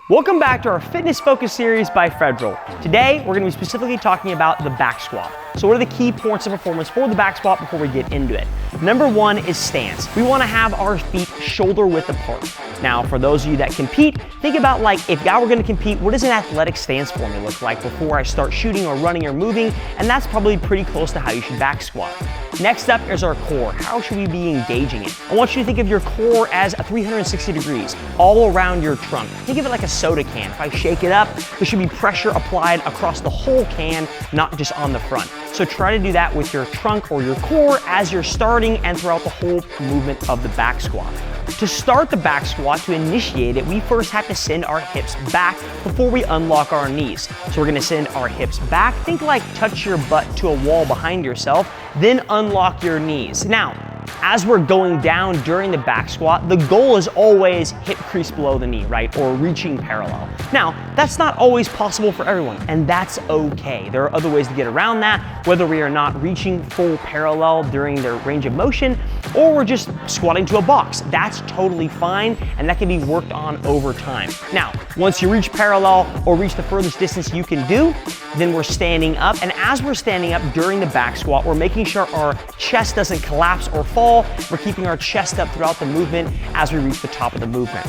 Welcome back to our Fitness Focus series by Federal. Today, we're going to be specifically talking about the back squat. So what are the key points of performance for the back squat before we get into it? Number one is stance. We want to have our feet shoulder width apart. Now, for those of you that compete, think about like, if y'all were going to compete, what does an athletic stance for me look like before I start shooting or running or moving? And that's probably pretty close to how you should back squat. Next up is our core. How should we be engaging it? I want you to think of your core as a 360 degrees, all around your trunk. Think of it like a soda can. If I shake it up, there should be pressure applied across the whole can, not just on the front. So try to do that with your trunk or your core as you're starting and throughout the whole movement of the back squat. To start the back squat, to initiate it, we first have to send our hips back before we unlock our knees. So we're gonna send our hips back. Think like touch your butt to a wall behind yourself, then unlock your knees. Now, as we're going down during the back squat, the goal is always hip crease below the knee, right? Or reaching parallel. Now, that's not always possible for everyone, and that's okay. There are other ways to get around that, whether we are not reaching full parallel during the range of motion, or we're just squatting to a box. That's totally fine, and that can be worked on over time. Now, once you reach parallel or reach the furthest distance you can do, then we're standing up, and as we're standing up during the back squat, we're making sure our chest doesn't collapse or fall. We're keeping our chest up throughout the movement as we reach the top of the movement.